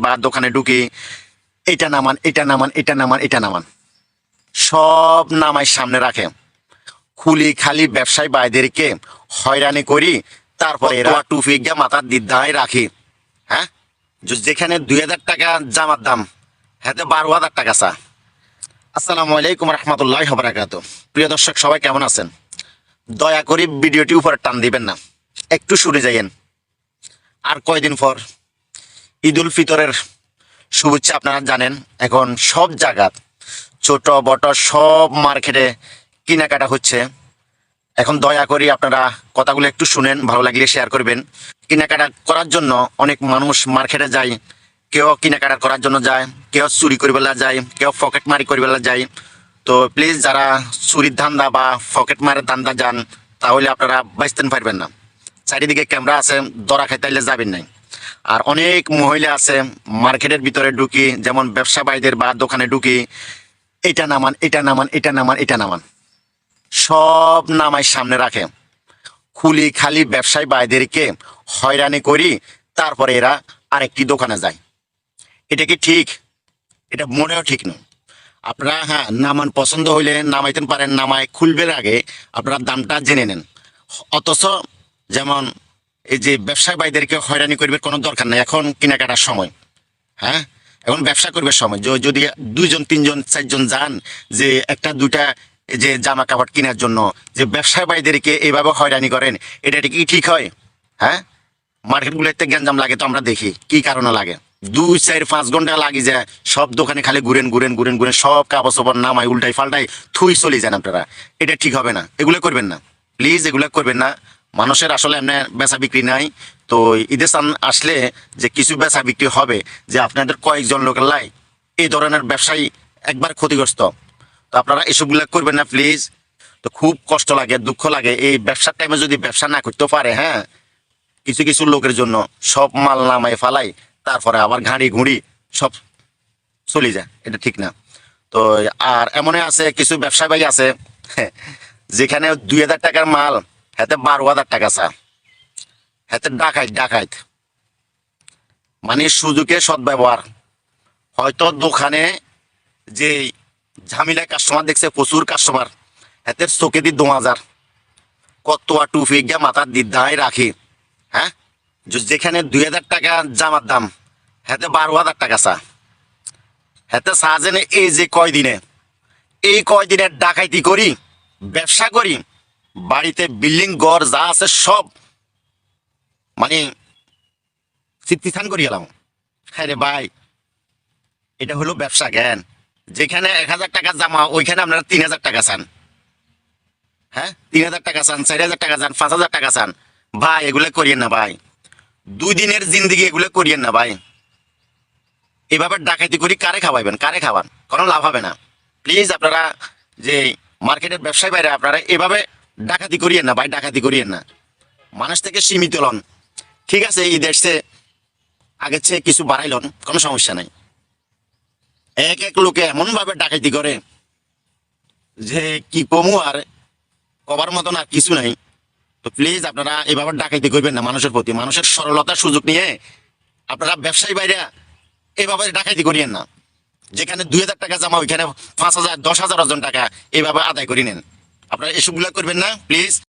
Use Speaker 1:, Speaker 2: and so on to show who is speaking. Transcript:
Speaker 1: বা দোকানে ঢুকি, এটা নামান, এটা নামান, এটা নামান, এটা নামান, সব নামাই সামনে রাখে। খুলি খালি ব্যবসায়ী ভাইদেরকে হয়রানি করি, তারপরে এরা টুপি গিয়ে মাথার দিদায় রাখি। হ্যাঁ, যেখানে 2000 টাকা জামার দাম, হাতে 12,000 টাকা চা। আসসালামু আলাইকুম রহমতুল্লাহ বারাকাতু। প্রিয় দর্শক সবাই কেমন আছেন? দয়া করে ভিডিওটি উপরে টান দিবেন না, একটু শুনে যাইয়েন। আর কয়দিন পর ঈদ উল ফিতরের শুভেচ্ছা আপনারা জানেন। এখন সব জায়গা ছোট বড় সব মার্কেটে কেনাকাটা হচ্ছে। এখন দয়া করে আপনারা কথাগুলো একটু শুনেন, ভালো লাগলে শেয়ার করবেন। কেনাকাটা করার জন্য অনেক মানুষ মার্কেটে যায়, কেউ কেনাকাটা করার জন্য যায়, কেউ চুরি করিবেলা যায়, কেউ পকেট মারি করিবেলা যায়। তো প্লিজ যারা চুরির ধান্দা বা পকেট মারের ধান্দা যান, তাহলে আপনারা বাঁচতে পারবেন না। চারিদিকে ক্যামেরা আছে, দরা খাইতে যাবেন নাই। আর অনেক মহিলা আছে মার্কেটের ভিতরে ঢুকি, যেমন ব্যবসা ভাইদের বা দোকানে ঢুকি, এটা নামান, এটা নামান, এটা নামান, এটা নামান, সব নামাই সামনে রাখে। খুলি খালি ব্যবসায়ী ভাইদেরকে হয়রানি করি, তারপরে এরা আরেকটি দোকানে যায়। এটা কি ঠিক? এটা মনেও ঠিক নয়। আপনারা হ্যাঁ নামান, পছন্দ হইলে নামাইতে পারেন, নামায় খুলবের আগে আপনারা দামটা জেনে নেন। অথচ যেমন এই যে ব্যবসায়ী ভাইদেরকে হয়রানি করবে কোনো দরকার নেই, এখন কেনাকাটার সময়। হ্যাঁ, এখন ব্যবসা করবে সময়। যদি 2জন 3জন 4জন যান যে একটা দুইটা যে জামা কাপড় কেনার জন্য, যে ব্যবসায়ী ভাইদেরকে এইভাবে হয়রানি করেন, এটা কি ঠিক হয়? হ্যাঁ, মার্কেটগুলোতে গ্যাঞ্জাম লাগে তো আমরা দেখি, কি কারণে লাগে। 2 4 5 ঘন্টা লাগে যায়, সব দোকানে খালি ঘুরেন ঘুরেন ঘুরেন ঘুরেন, সব কাপড় চোপড় নামাই উল্টাই ফাল্টাই থুই চলে যান আপনারা। এটা ঠিক হবে না, এগুলো করবেন না প্লিজ, এগুলো করবেন না। মানুষের আসলে এমনি বেচা বিক্রি নাই। তো ঈদের সামনে আসলে যে কিছু বেচা বিক্রি হবে, যে আপনাদের কয়েকজন লোকের লাই এই ধরনের ব্যবসায়ী একবার ক্ষতিগ্রস্ত। তো আপনারা এসবগুলো করবেন না প্লিজ। তো খুব কষ্ট লাগে, দুঃখ লাগে, এই ব্যবসার টাইমে যদি ব্যবসা না করতে পারে। হ্যাঁ, কিছু কিছু লোকের জন্য সব মাল নামায় ফালাই, তারপরে আবার ঘাড়ি ঘুড়ি সব চলে যায়, এটা ঠিক না। তো আর এমনই আছে কিছু ব্যবসা ভাই আছে যেখানে 2000 টাকার মাল হাতে 12,000 টাকা চা, হাতে ডাকাইত ডাকাইত, মানে সুযোগে সদ্ব্যবহার। হয়তো দোকানে যে ঝামেলায় কাস্টমার দেখছে, প্রচুর কাস্টমার, হাতে চোখে দি 2000, কত টুপি গিয়া মাথার দিদায় রাখি। হ্যাঁ, যেখানে 2000 টাকা জামার দাম, হাতে 12,000 টাকা চা। হাতে চা জেনে এই কয়দিনে ডাকাইতি করি, ব্যবসা করি, বাড়িতে বিল্ডিং ঘর যা আছে সব মানে চিত্তিস্থান করি গেলাম। হ্যাঁ রে ভাই, এটা হলো ব্যবসা জ্ঞান। যেখানে 1000 টাকা জামা, ওইখানে আপনারা 3000 টাকা চান। হ্যাঁ, 3000 টাকা চান, 4000 টাকা চান, 5000 টাকা চান। ভাই এগুলো করিয়েন না ভাই, 2 দিনের জিন্দিগি এগুলো করিয়েন না ভাই। এভাবে ডাকাতি করি কারে খাওয়াইবেন, কারে খাওয়ান? কোনো লাভ হবে না। প্লিজ আপনারা যে মার্কেটের ব্যবসায়ী বাইরে, আপনারা এভাবে ডাকাতি করিয়েন না ভাই, ডাকাতি করিয়েন না। মানুষ থেকে সীমিত লন। ঠিক আছে, এই দেশে আগের চেয়ে কিছু বাড়াইলন, কোনো সমস্যা নাই। এক এক লোকে এমনভাবে ডাকাতি করে যে কি কমু, আর কবার মতন আর কিছু নাই। তো প্লিজ আপনারা এভাবে ডাকাতি করবেন না মানুষের প্রতি। মানুষের সরলতার সুযোগ নিয়ে আপনারা ব্যবসায়ী বাইরে এভাবে ডাকাতি করিয়েন না। যেখানে 2000 টাকা জামা, ওইখানে 5,000 10,000 টাকা এভাবে আদায় করে নেন। আপনারা এসবগুলো করবেন না প্লিজ।